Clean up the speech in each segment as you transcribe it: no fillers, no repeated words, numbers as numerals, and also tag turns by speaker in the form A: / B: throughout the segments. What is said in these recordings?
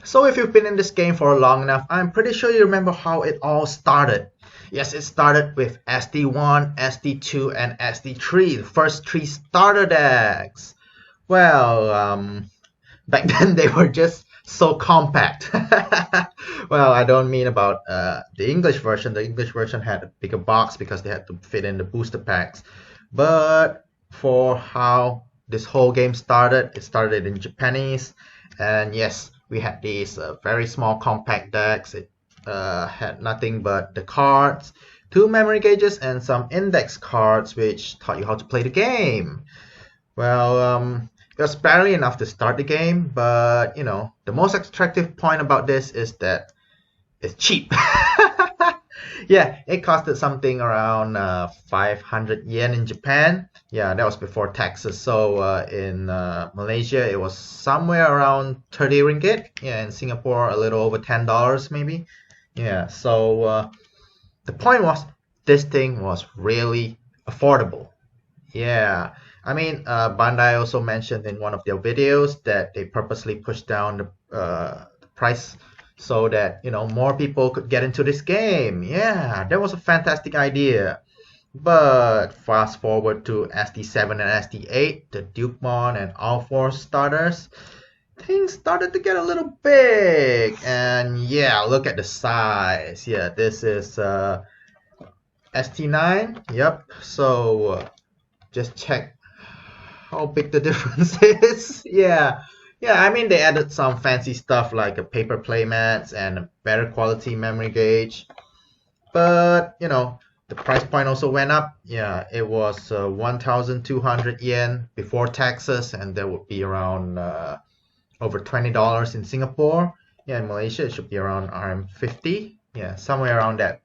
A: So if you've been in this game for long enough, I'm pretty sure you remember how it all started. Yes, it started with ST1, ST2, and ST3, the first three starter decks. Well, back then they were just so compact. Well, I don't mean about the English version. The English version had a bigger box because they had to fit in the booster packs. But for how this whole game started, it started in Japanese. And yes, we had these very small compact decks. It had nothing but the cards, two memory gauges, and some index cards which taught you how to play the game. Well, it was barely enough to start the game, but the most attractive point about this is that it's cheap. Yeah, it costed something around 500 yen in Japan. Yeah, that was before taxes. So in Malaysia, it was somewhere around 30 ringgit. Yeah, in Singapore, a little over $10 maybe. Yeah, so the point was this thing was really affordable. Yeah, I mean, Bandai also mentioned in one of their videos that they purposely pushed down the price so that more people could get into this game. Yeah, that was a fantastic idea. But fast forward to ST7 and ST8, the Digimon and all four starters, things started to get a little big. And yeah, look at the size. Yeah, this is ST9. Yep. So just check how big the difference is. Yeah. Yeah, I mean they added some fancy stuff like a paper playmats and a better quality memory gauge. But, the price point also went up. Yeah, it was 1,200 yen before taxes, and that would be around over $20 in Singapore. Yeah, in Malaysia it should be around RM50. Yeah, somewhere around that.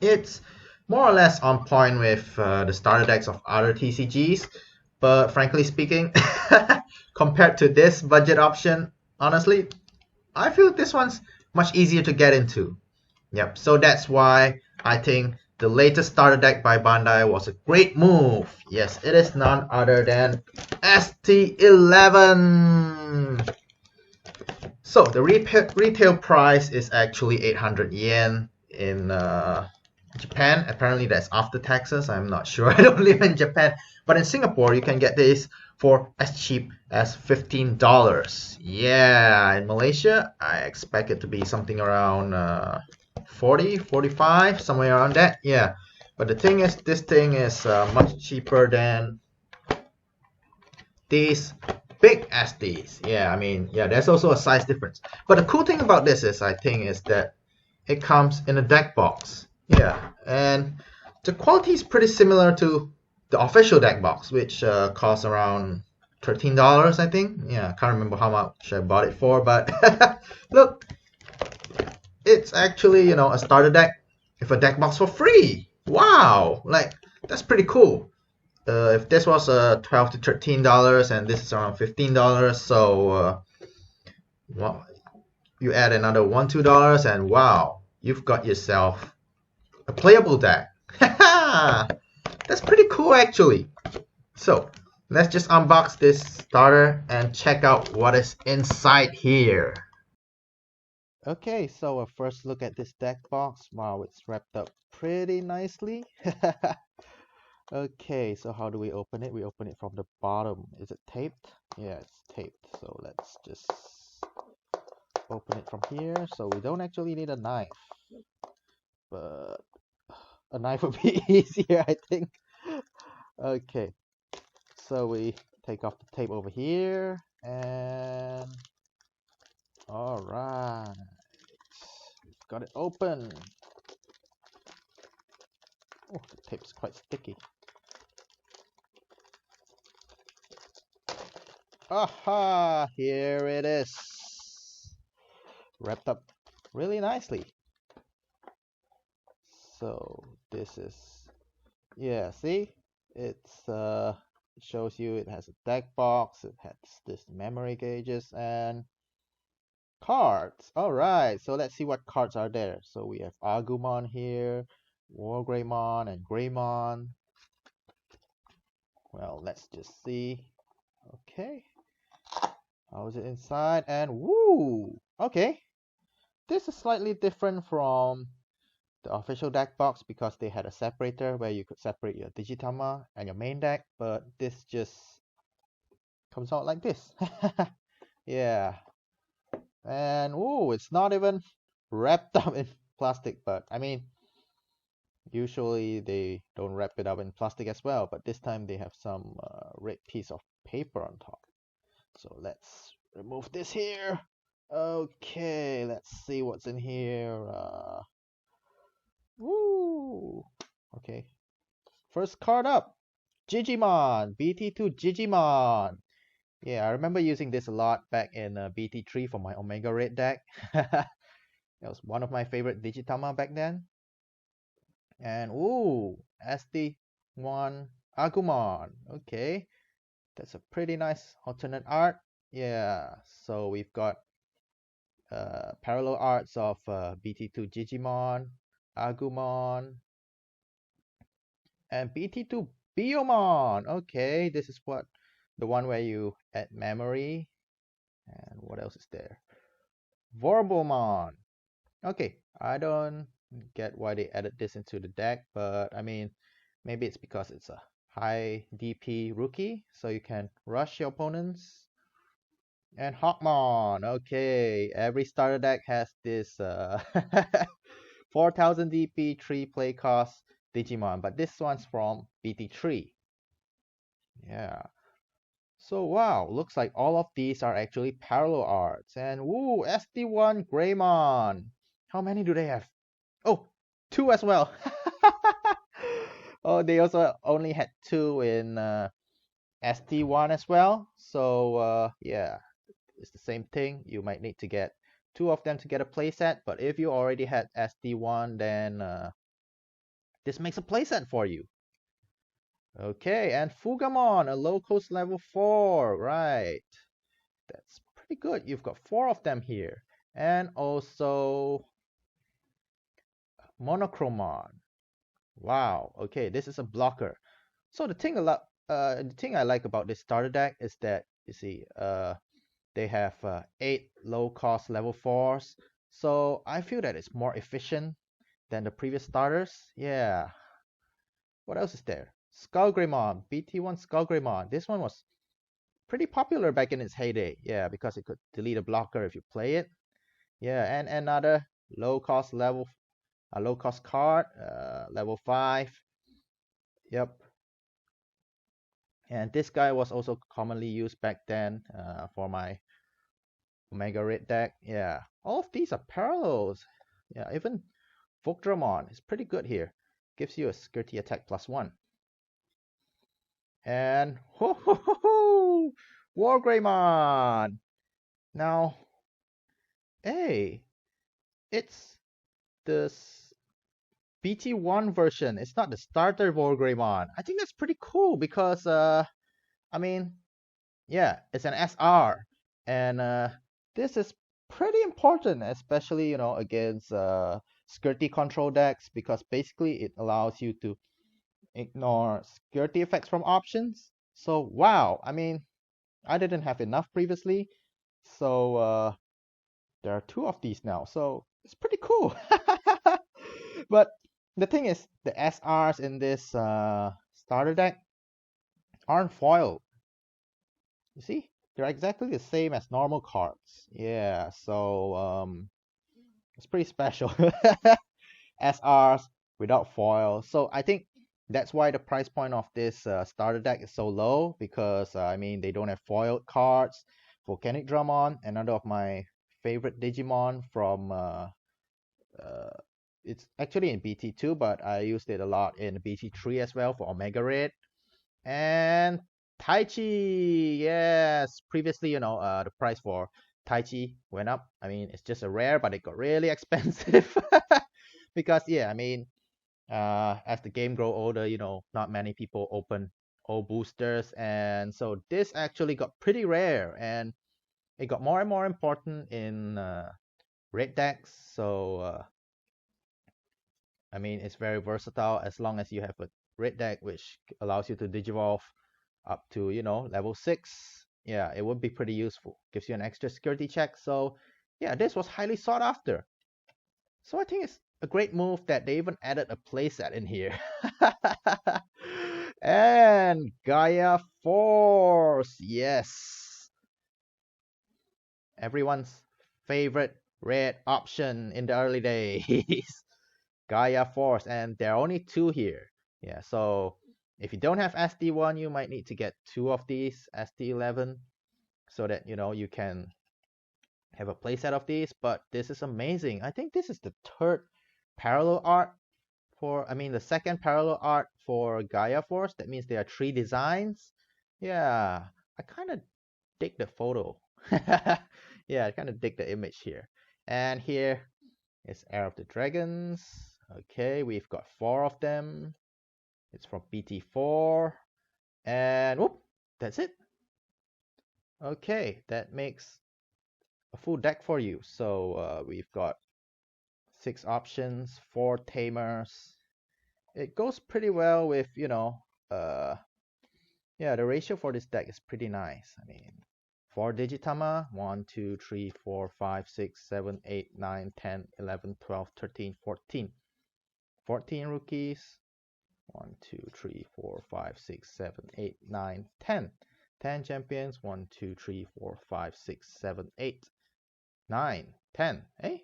A: It's more or less on point with the starter decks of other TCGs, but frankly speaking, compared to this budget option, honestly, I feel this one's much easier to get into. Yep, so that's why I think the latest starter deck by Bandai was a great move. Yes, it is none other than ST11. So the retail price is actually 800 yen in Japan. Apparently that's after taxes. I'm not sure. I don't live in Japan. But in Singapore, you can get this for as cheap as $15. Yeah, in Malaysia, I expect it to be something around 40, 45, somewhere around that. Yeah. But the thing is, this thing is much cheaper than these big SDs. Yeah, I mean, yeah, there's also a size difference. But the cool thing about this is, I think, is that it comes in a deck box. Yeah, and the quality is pretty similar to the official deck box, which costs around $13, I think. Yeah, I can't remember how much I bought it for, but look, it's actually, a starter deck with a deck box for free. Wow, like that's pretty cool. If this was $12 to $13 and this is around $15, so well, you add another $1 2 and wow, you've got yourself a playable deck. That's pretty cool actually. So let's just unbox this starter and check out what is inside here. Okay, so a first look at this deck box. Wow, it's wrapped up pretty nicely. Okay, so how do we open it? We open it from the bottom. Is it taped? Yeah, it's taped. So let's just open it from here. So we don't actually need a knife, but a knife would be easier, I think. Okay, so we take off the tape over here, and all right, we've got it open. Oh, the tape's quite sticky. Aha! Here it is, wrapped up really nicely. So this is, yeah, see, it's it shows you it has a deck box, it has this memory gauges and cards. All right, so let's see what cards are there. So we have Agumon here, Wargreymon, and Greymon. Well, let's just see. Okay. How is it inside? And woo! Okay, this is slightly different from the official deck box because they had a separator where you could separate your Digitama and your main deck, but this just comes out like this. Yeah, and ooh, it's not even wrapped up in plastic, but I mean, usually they don't wrap it up in plastic as well, but this time they have some red piece of paper on top. So let's remove this here. Okay, let's see what's in here. Woo! Okay, first card up, Digimon, BT2 Digimon. Yeah, I remember using this a lot back in BT3 for my Omega Red deck. That was one of my favorite Digitama back then. And ooh, ST1 Agumon. Okay, that's a pretty nice alternate art. Yeah, so we've got parallel arts of BT2 Digimon, Agumon, and BT2 Biomon. Okay, this is what the one where you add memory. And what else is there? Vorbomon. Okay, I don't get why they added this into the deck, but I mean, maybe it's because it's a high DP rookie, so you can rush your opponents. And Hawkmon. Okay, every starter deck has this 4000 DP 3 play cost Digimon, but this one's from BT3. Yeah. So wow, looks like all of these are actually parallel arts. And woo, ST1 Greymon. How many do they have? Oh, two as well. Oh, they also only had two in ST1 as well. So yeah, it's the same thing. You might need to get two of them to get a playset. But if you already had ST1, then this makes a playset for you. Okay, and Fugamon, a low cost level 4, right. That's pretty good. You've got four of them here. And also Monochromon. Wow, okay, this is a blocker. So the thing I like about this starter deck is that you see they have 8 low cost level 4s. So I feel that it's more efficient than the previous starters. Yeah. What else is there? Skullgreymon, BT1 Skullgreymon. This one was pretty popular back in its heyday. Yeah, because it could delete a blocker if you play it. Yeah, and another low cost low cost card, level 5. Yep. And this guy was also commonly used back then for my Omega Red deck. Yeah, all of these are parallels. Yeah, even Voltramon is pretty good here. Gives you a security attack +1. And ho ho ho ho! Wargreymon! Now, hey, it's the BT1 version. It's not the starter Wargreymon. I think that's pretty cool because, I mean, yeah, it's an SR. And this is pretty important, especially, against security control decks because basically it allows you to ignore security effects from options. So wow, I mean, I didn't have enough previously, so there are two of these now. So it's pretty cool. But the thing is, the SRs in this starter deck aren't foiled. You see, they're exactly the same as normal cards. Yeah, so it's pretty special. SRs without foil. So I think that's why the price point of this starter deck is so low because I mean they don't have foiled cards. Volcanic Dramon, another of my favorite Digimon from it's actually in BT2, but I used it a lot in BT3 as well for Omega Red. And Taichi, yes. Previously, the price for Taichi went up. I mean, it's just a rare, but it got really expensive because yeah, I mean, as the game grow older, not many people open old boosters, and so this actually got pretty rare, and it got more and more important in red decks. So I mean, it's very versatile as long as you have a red deck, which allows you to digivolve up to level 6. yeah, it would be pretty useful. Gives you an extra security check. So yeah, this was highly sought after. So I think it's a great move that they even added a playset in here. And Gaia Force, yes. Everyone's favorite red option in the early days. Gaia Force, and there are only two here. Yeah, so if you don't have ST1, you might need to get two of these ST11 so that you can have a playset of these. But this is amazing. I think this is the third parallel art the second parallel art for Gaia Force. That means there are three designs. Yeah, I kind of dig the photo. Yeah, I kind of dig the image here. And here is Air of the Dragons. Okay, we've got 4 of them. It's from BT4. And whoop, that's it. Okay, that makes a full deck for you. So we've got 6 options, 4 tamers. It goes pretty well with, yeah, the ratio for this deck is pretty nice. I mean, 4 Digitama, 1, 2, 3, 4, 5, 6, 7, 8, 9, 10, 11, 12, 13, 14. 14 rookies, 1, 2, 3, 4, 5, 6, 7, 8, 9, 10. 10 champions, 1, 2, 3, 4, 5, 6, 7, 8, 9, 10. Eh?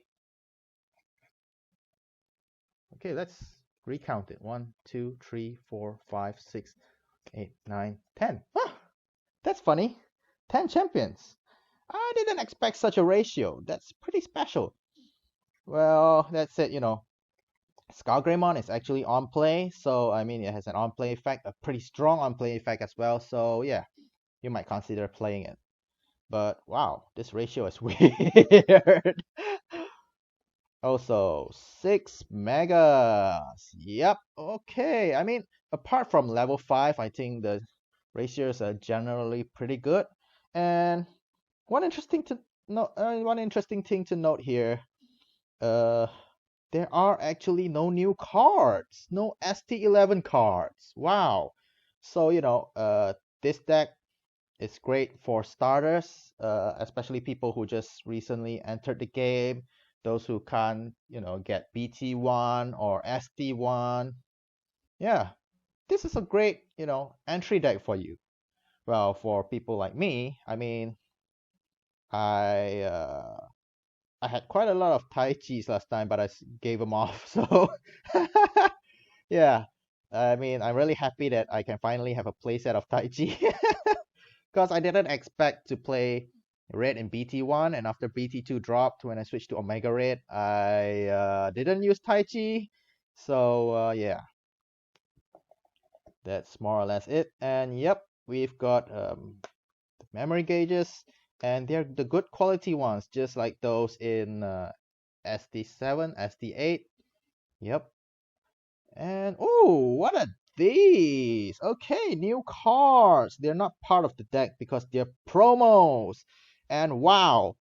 A: Okay, let's recount it. 1, 2, 3, 4, 5, 6, 8, 9, 10. Huh, that's funny. 10 champions. I didn't expect such a ratio. That's pretty special. Well, that's it, Scout Greymon is actually on play, so I mean it has an on play effect, a pretty strong on play effect as well. So yeah, you might consider playing it. But wow, this ratio is weird. Also, 6 megas. Yep, okay. I mean, apart from level 5, I think the ratios are generally pretty good. And one interesting thing to note here, there are actually no new cards, no ST11 cards. Wow. So, this deck is great for starters, especially people who just recently entered the game, those who can't, get BT1 or ST1. Yeah, this is a great, entry deck for you. Well, for people like me, I mean, I had quite a lot of Tai Chis last time, but I gave them off. So yeah, I mean, I'm really happy that I can finally have a playset of Tai Chi because I didn't expect to play Red in BT1, and after BT2 dropped when I switched to Omega Red, I didn't use Tai Chi. So yeah, that's more or less it. And yep, we've got the memory gauges, and they're the good quality ones, just like those in ST7, ST8. Yep. And oh, what are these? Okay, new cards. They're not part of the deck because they're promos. And wow,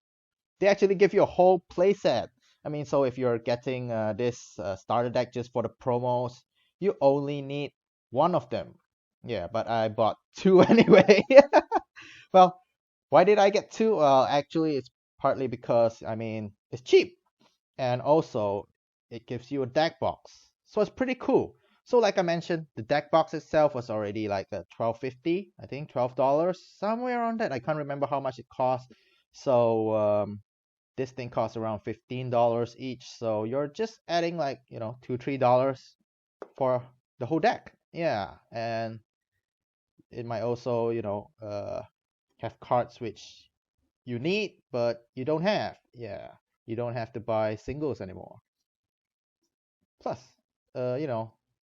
A: they actually give you a whole playset. I mean, so if you're getting this starter deck just for the promos, you only need 1 of them. Yeah, but I bought 2 anyway. Well, why did I get 2? Well, actually, it's partly because, I mean, it's cheap. And also, it gives you a deck box. So it's pretty cool. So like I mentioned, the deck box itself was already like $12.50, I think $12, somewhere around that. I can't remember how much it cost. So this thing costs around $15 each. So you're just adding like, $2-3 for the whole deck. Yeah, and it might also, have cards which you need but you don't have. Yeah, you don't have to buy singles anymore. Plus,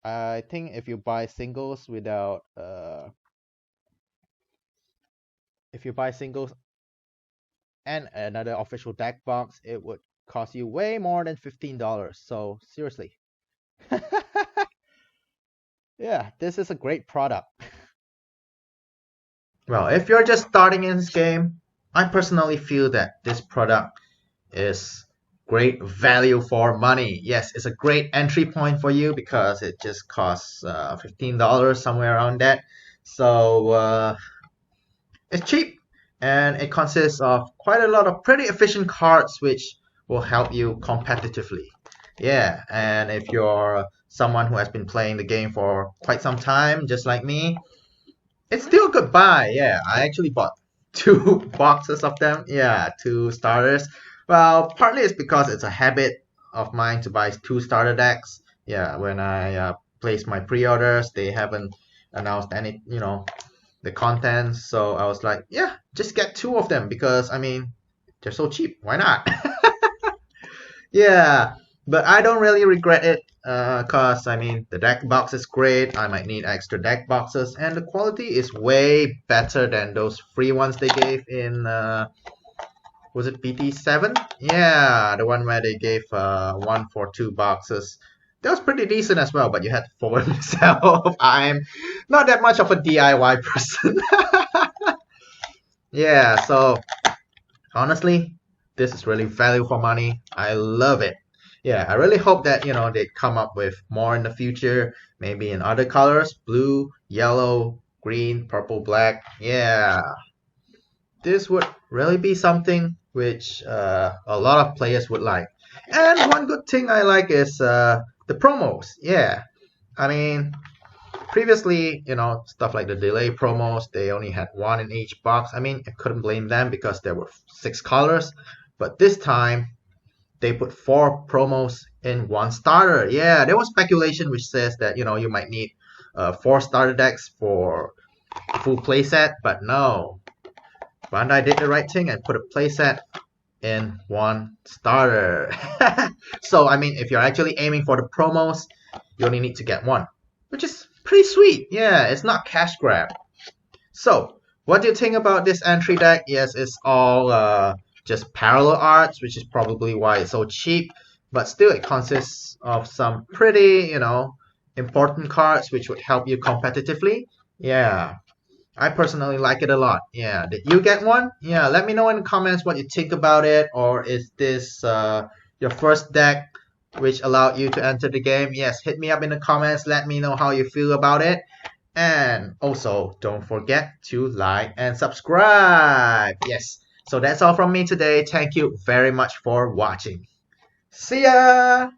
A: I think if you buy singles without if you buy singles and another official deck box, it would cost you way more than $15. So seriously. Yeah, this is a great product. Well, if you're just starting in this game, I personally feel that this product is great value for money. Yes, it's a great entry point for you because it just costs $15, somewhere around that. So it's cheap. and it consists of quite a lot of pretty efficient cards which will help you competitively. Yeah, and if you're someone who has been playing the game for quite some time, just like me, it's still a good buy. Yeah, I actually bought two boxes of them. Yeah, two starters. Well, partly it's because it's a habit of mine to buy two starter decks. Yeah, when I place my pre-orders, they haven't announced any, the contents. So I was like, yeah, just get two of them because I mean, they're so cheap. Why not? Yeah, but I don't really regret it cause I mean the deck box is great. I might need extra deck boxes, and the quality is way better than those free ones they gave in was it BT7? Yeah, the one where they gave one for two boxes. That was pretty decent as well, but you had to forward myself. I'm not that much of a DIY person. Yeah, so honestly, this is really value for money. I love it. Yeah, I really hope that, they come up with more in the future, maybe in other colors, blue, yellow, green, purple, black. Yeah, this would really be something which a lot of players would like. And one good thing I like is the promos. Yeah, I mean, previously, stuff like the delay promos, they only had one in each box. I mean, I couldn't blame them because there were 6 colors. But this time, they put 4 promos in one starter. Yeah, there was speculation which says that, you might need 4 starter decks for full playset. But no, Bandai did the right thing and put a playset in one starter. So, I mean, if you're actually aiming for the promos, you only need to get one, which is pretty sweet. Yeah, it's not cash grab. So, what do you think about this entry deck? Yes, it's all just parallel arts, which is probably why it's so cheap. But still, it consists of some pretty, important cards which would help you competitively. Yeah, I personally like it a lot. Yeah, did you get one? Yeah, let me know in the comments what you think about it. Or is this your first deck which allowed you to enter the game? Yes, hit me up in the comments. Let me know how you feel about it. And also, don't forget to like and subscribe. Yes, so that's all from me today. Thank you very much for watching. See ya!